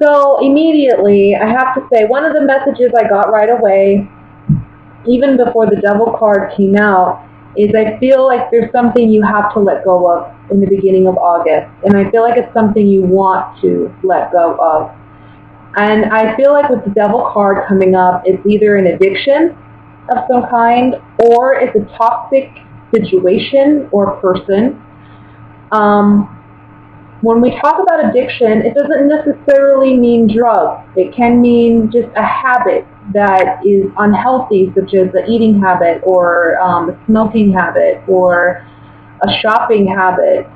So immediately, I have to say, one of the messages I got right away, even before the Devil card came out, is I feel like there's something you have to let go of in the beginning of August. And I feel like it's something you want to let go of. And I feel like with the Devil card coming up, it's either an addiction of some kind, or it's a toxic situation or person. When we talk about addiction, it doesn't necessarily mean drugs. It can mean just a habit that is unhealthy, such as the eating habit or a smoking habit or a shopping habit.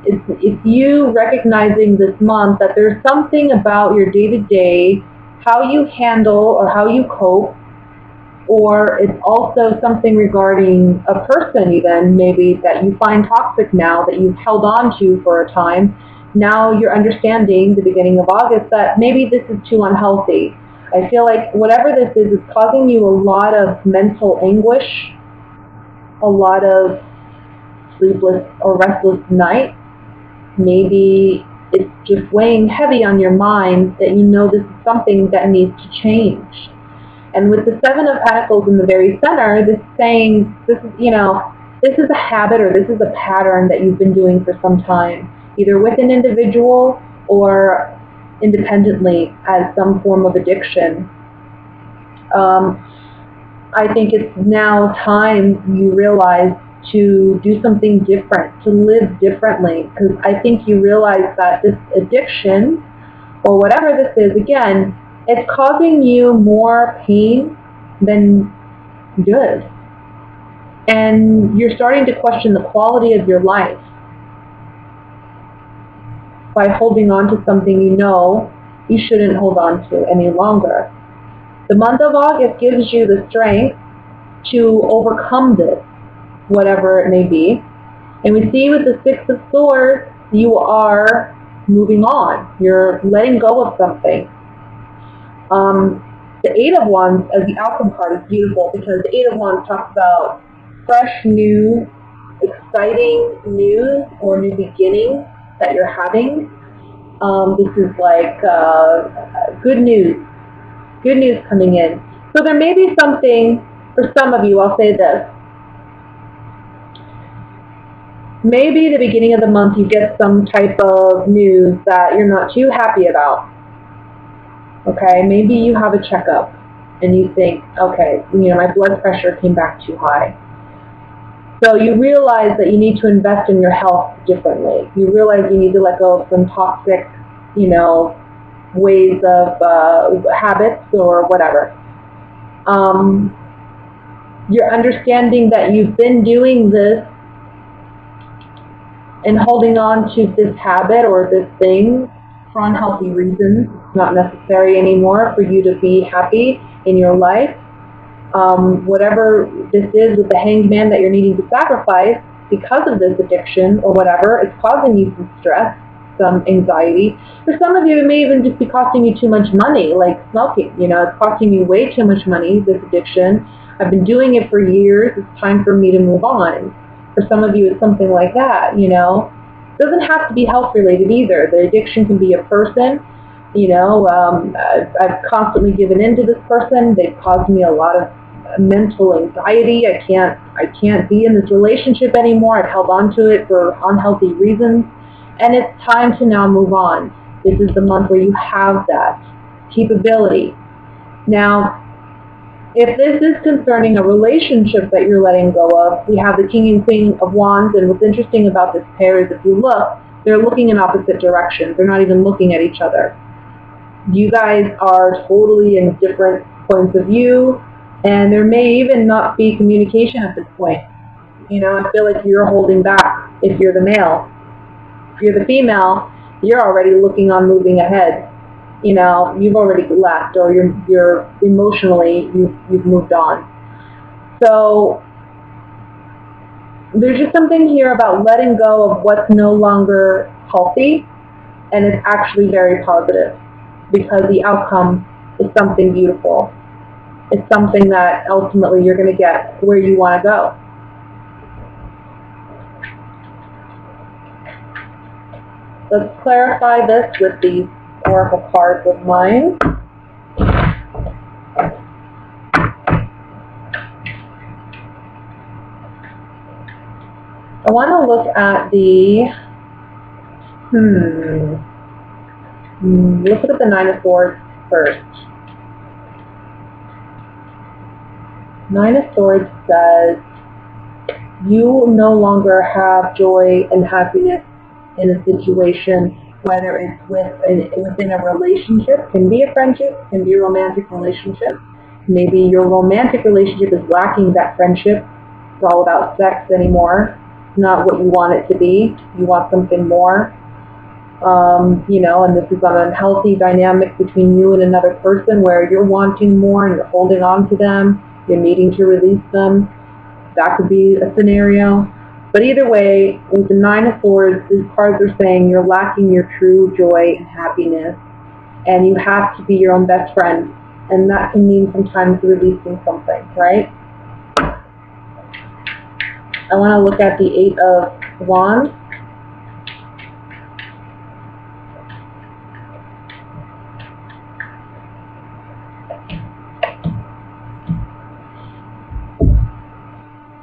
It's you recognizing this month that there's something about your day-to-day, how you handle or how you cope, or it's also something regarding a person even, maybe that you find toxic now that you've held on to for a time. Now you're understanding, the beginning of August, that maybe this is too unhealthy. I feel like whatever this is causing you a lot of mental anguish, a lot of sleepless or restless nights. Maybe it's just weighing heavy on your mind that you know this is something that needs to change. And with the Seven of Pentacles in the very center, this is saying, this is a habit or this is a pattern that you've been doing for some time, either with an individual or independently as some form of addiction. I think it's now time you realize to do something different, to live differently, because I think you realize that this addiction, or whatever this is, again, it's causing you more pain than good. And you're starting to question the quality of your life by holding on to something you know you shouldn't hold on to any longer. The month of August gives you the strength to overcome this, whatever it may be. And we see with the Six of Swords, you are moving on. You're letting go of something. The Eight of Wands as the outcome card is beautiful because the Eight of Wands talks about fresh, new, exciting news or new beginnings that you're having. This is like good news coming in. So there may be something, for some of you, I'll say this. Maybe the beginning of the month you get some type of news that you're not too happy about. Okay, maybe you have a checkup and you think, okay, my blood pressure came back too high. So you realize that you need to invest in your health differently. You realize you need to let go of some toxic, ways of habits or whatever. You're understanding that you've been doing this and holding on to this habit or this thing for unhealthy reasons. It's not necessary anymore for you to be happy in your life. Whatever this is with the Hanged Man that you're needing to sacrifice because of this addiction or whatever, it's causing you some stress, some anxiety. For some of you, it may even just be costing you too much money, like smoking. It's costing you way too much money, this addiction. I've been doing it for years. It's time for me to move on. For some of you, it's something like that, It doesn't have to be health-related either. The addiction can be a person. I've constantly given in to this person. They've caused me a lot of mental anxiety. I can't be in this relationship anymore. I've held on to it for unhealthy reasons. And it's time to now move on. This is the month where you have that capability. Now, if this is concerning a relationship that you're letting go of, we have the King and Queen of Wands, and what's interesting about this pair is if you look, they're looking in opposite directions. They're not even looking at each other. You guys are totally in different points of view, and there may even not be communication at this point. I feel like you're holding back if you're the male. If you're the female, you're already looking on moving ahead. You've already left, or you're emotionally, you've moved on. So there's just something here about letting go of what's no longer healthy, and it's actually very positive because the outcome is something beautiful. It's something that ultimately you're going to get where you want to go. Let's clarify this with the oracle cards of mine. I want to look at the, let's look at the Nine of Swords first. Nine of Swords says you no longer have joy and happiness in a situation, whether it's within a relationship, can be a friendship, can be a romantic relationship. Maybe your romantic relationship is lacking that friendship. It's all about sex anymore. It's not what you want it to be. You want something more. And this is an unhealthy dynamic between you and another person where you're wanting more and you're holding on to them. You're needing to release them. That could be a scenario. But either way, with the Nine of Swords, these cards are saying you're lacking your true joy and happiness, and you have to be your own best friend. And that can mean sometimes releasing something, right? I want to look at the Eight of Wands.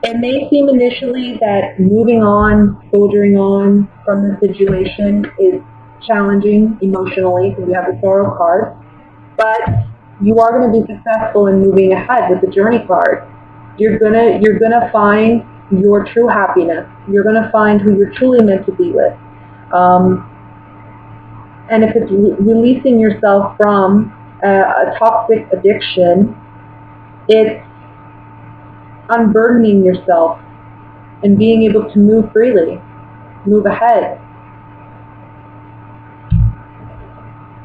It may seem initially that moving on, soldiering on from the situation is challenging emotionally because you have the Sorrow card, but you are going to be successful in moving ahead with the Journey card. You're gonna find your true happiness. You're gonna find who you're truly meant to be with. And if it's releasing yourself from a toxic addiction, it's unburdening yourself and being able to move freely, move ahead.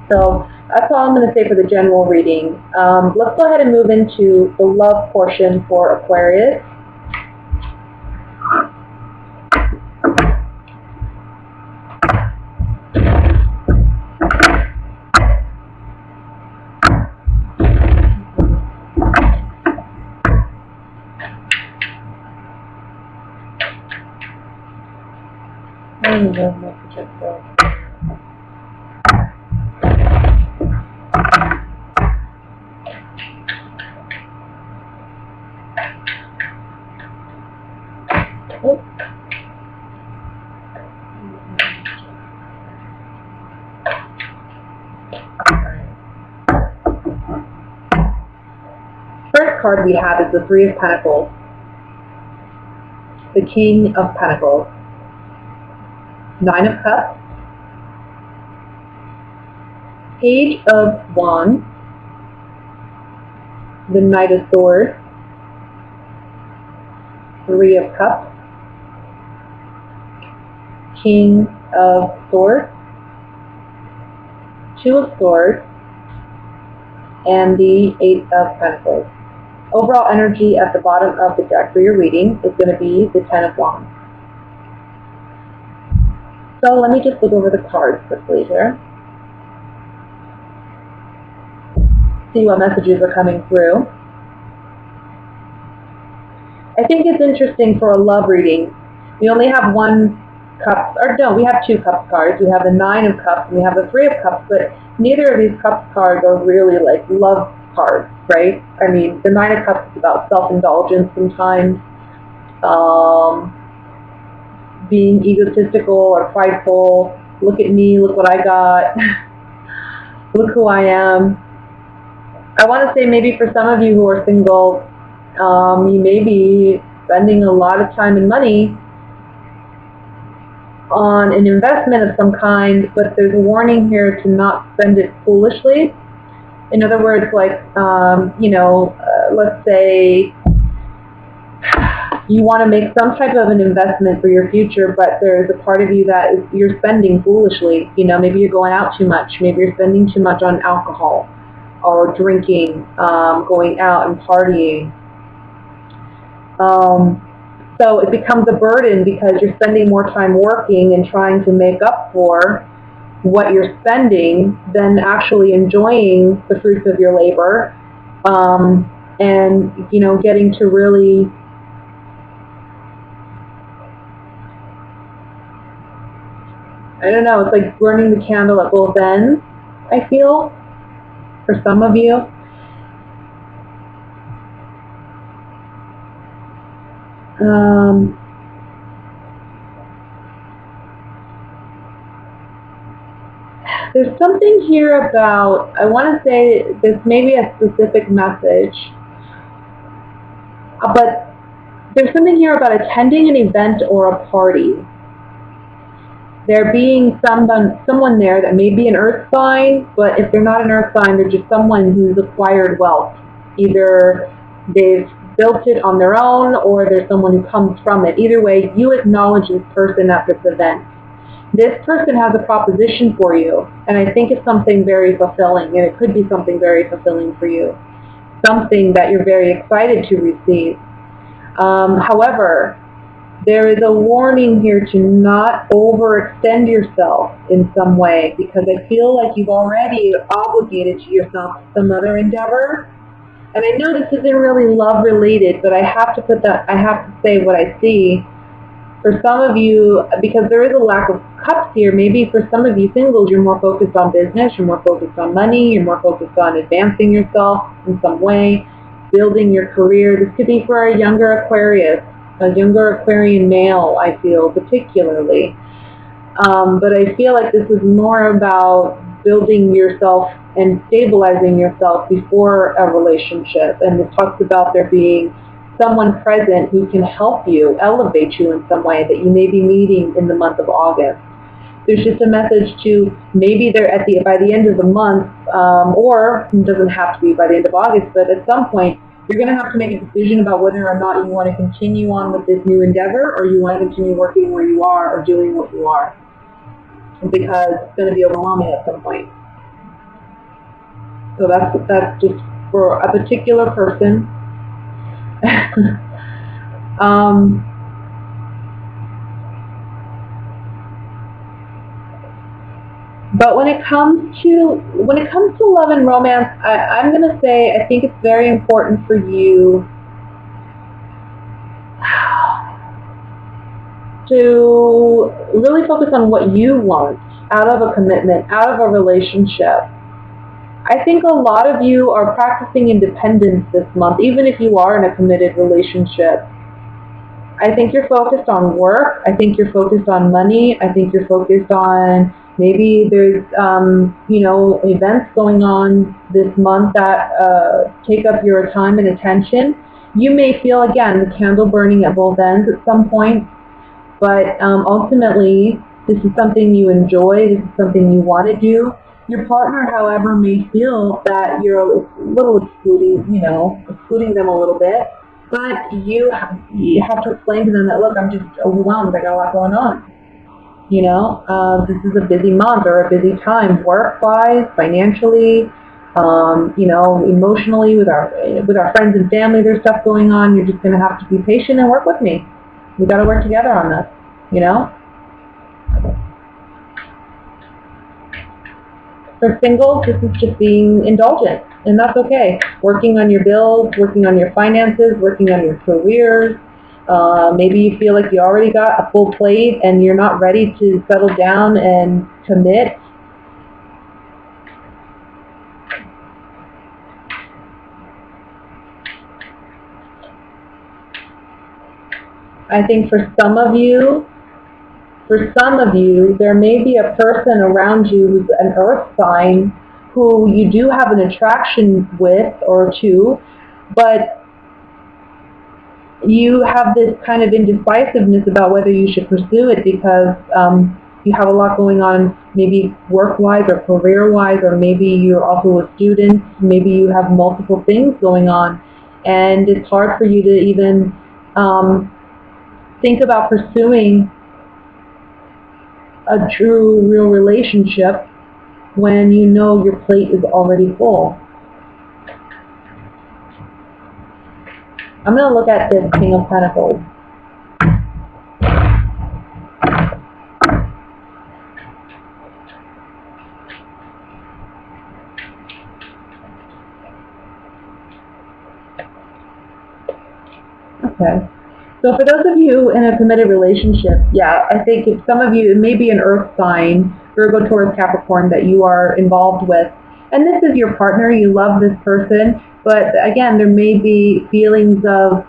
So that's all I'm going to say for the general reading. Let's go ahead and move into the love portion for Aquarius. First card we have is the Three of Pentacles, the King of Pentacles, Nine of Cups, Page of Wands, the Knight of Swords, Three of Cups, King of Swords, Two of Swords, and the Eight of Pentacles. Overall energy at the bottom of the deck for your reading is going to be the Ten of Wands. So let me just look over the cards quickly here. See what messages are coming through. I think it's interesting for a love reading. We only have one cup, or no, we have two cups cards. We have the Nine of Cups and we have the Three of Cups, but neither of these cups cards are really like love cards, right? I mean, the Nine of Cups is about self-indulgence sometimes, being egotistical or prideful. Look at me, look what I got, look who I am. I want to say maybe for some of you who are single, you may be spending a lot of time and money on an investment of some kind, but there's a warning here to not spend it foolishly. In other words, like, let's say you want to make some type of an investment for your future, but there's a part of you that you're spending foolishly. Maybe you're going out too much. Maybe you're spending too much on alcohol or drinking, going out and partying. So it becomes a burden because you're spending more time working and trying to make up for what you're spending than actually enjoying the fruits of your labor, and getting to really I don't know, it's like burning the candle at both ends. I feel, for some of you. There's something here about, I want to say this may be a specific message, but there's something here about attending an event or a party. There being someone there that may be an earth sign, but if they're not an earth sign, they're just someone who's acquired wealth. Either they've built it on their own, or there's someone who comes from it. Either way, you acknowledge this person at this event. This person has a proposition for you, and I think it's something very fulfilling, and it could be something very fulfilling for you. Something that you're very excited to receive. However, there is a warning here to not overextend yourself in some way, because I feel like you've already obligated to yourself some other endeavor. And I know this isn't really love related, but I have to say what I see. For some of you, because there is a lack of cups here, maybe for some of you singles, you're more focused on business, you're more focused on money, you're more focused on advancing yourself in some way, building your career. This could be for a younger Aquarius, a younger Aquarian male, I feel, particularly. But I feel like this is more about building yourself and stabilizing yourself before a relationship. And this talks about there being someone present who can help you, elevate you in some way, that you may be meeting in the month of August. There's just a message to maybe they're by the end of the month, or it doesn't have to be by the end of August, but at some point you're going to have to make a decision about whether or not you want to continue on with this new endeavor, or you want to continue working where you are or doing what you are, because it's going to be overwhelming at some point. So that's just for a particular person. But when it comes to love and romance, I'm going to say I think it's very important for you to really focus on what you want out of a commitment, out of a relationship. I think a lot of you are practicing independence this month, even if you are in a committed relationship. I think you're focused on work. I think you're focused on money. I think you're focused on maybe there's, events going on this month that take up your time and attention. You may feel, again, the candle burning at both ends at some point, but ultimately, this is something you enjoy. This is something you want to do. Your partner, however, may feel that you're a little excluding them a little bit, but you have to explain to them that, look, I'm just overwhelmed. I got a lot going on. This is a busy month or a busy time, work-wise, financially, emotionally, with our friends and family. There's stuff going on. You're just going to have to be patient and work with me. We got to work together on this. For singles, this is just being indulgent, and that's okay. Working on your bills, working on your finances, working on your careers. Maybe you feel like you already got a full plate and you're not ready to settle down and commit. I think for some of you, there may be a person around you who's an earth sign who you do have an attraction with or to, but you have this kind of indecisiveness about whether you should pursue it because you have a lot going on, maybe work-wise or career-wise, or maybe you're also a student, maybe you have multiple things going on, and it's hard for you to even think about pursuing a true, real relationship when you know your plate is already full. I'm going to look at this King of Pentacles. Okay. So for those of you in a committed relationship, yeah, I think if some of you, it may be an earth sign Virgo, Taurus, Capricorn that you are involved with. And this is your partner. You love this person. But again, there may be feelings of,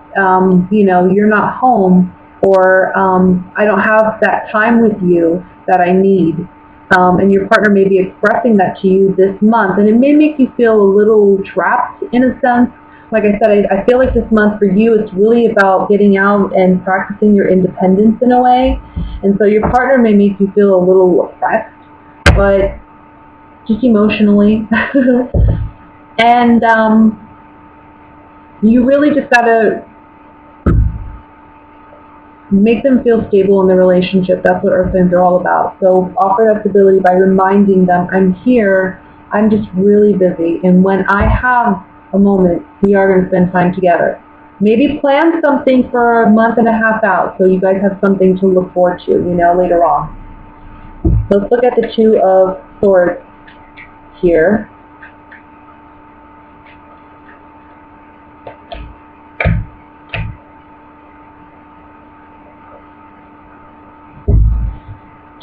you're not home, or I don't have that time with you that I need. And your partner may be expressing that to you this month. And it may make you feel a little trapped in a sense. Like I said, I feel like this month for you, it's really about getting out and practicing your independence in a way. And so your partner may make you feel a little oppressed, but just emotionally. And you really just got to make them feel stable in the relationship. That's what earth signs are all about. So offer that stability by reminding them, I'm here, I'm just really busy, and when I have a moment, we are going to spend time together. Maybe plan something for a month and a half out so you guys have something to look forward to, later on. So let's look at the Two of Swords here.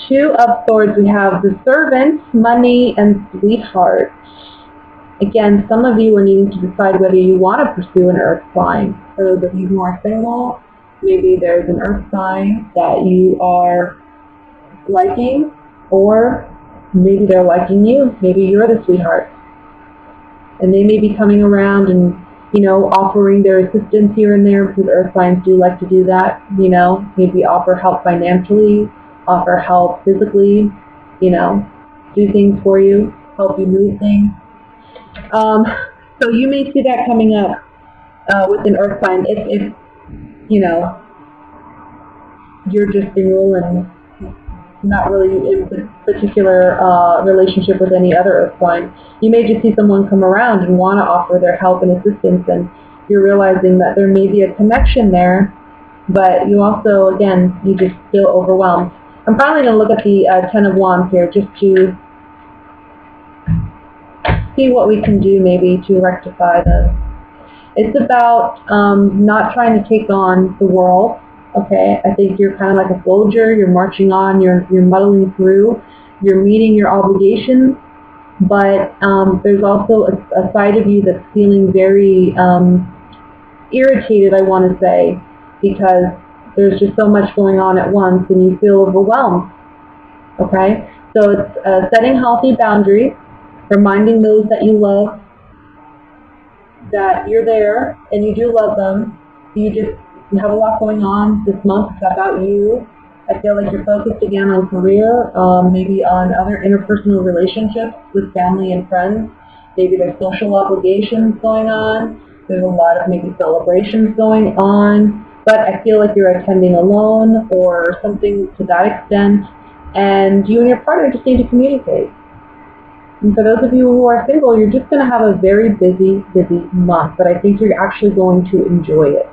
Two of Swords, we have the Servant, money, and sweetheart. Again, some of you are needing to decide whether you want to pursue an earth sign. For those of you who are single, maybe there's an earth sign that you are liking, or maybe they're liking you. Maybe you're the sweetheart. And they may be coming around and, offering their assistance here and there, because earth signs do like to do that, maybe offer help financially, offer help physically, do things for you, help you move things. So you may see that coming up with an earth sign if you're just single and not really in a particular relationship with any other earth sign. You may just see someone come around and want to offer their help and assistance, and you're realizing that there may be a connection there, but you also, again, you just feel overwhelmed. I'm finally going to look at the Ten of Wands here just to see what we can do maybe to rectify this. It's about not trying to take on the world, okay? I think you're kind of like a soldier. You're marching on. You're muddling through. You're meeting your obligations, but there's also a side of you that's feeling very irritated, I want to say, because there's just so much going on at once and you feel overwhelmed, okay? So it's setting healthy boundaries, reminding those that you love that you're there and you do love them. You have a lot going on this month. It's about you. I feel like you're focused again on career, maybe on other interpersonal relationships with family and friends. Maybe there's social obligations going on. There's a lot of maybe celebrations going on. But I feel like you're attending alone or something to that extent. And you and your partner just need to communicate. And for those of you who are single, you're just going to have a very busy month. But I think you're actually going to enjoy it.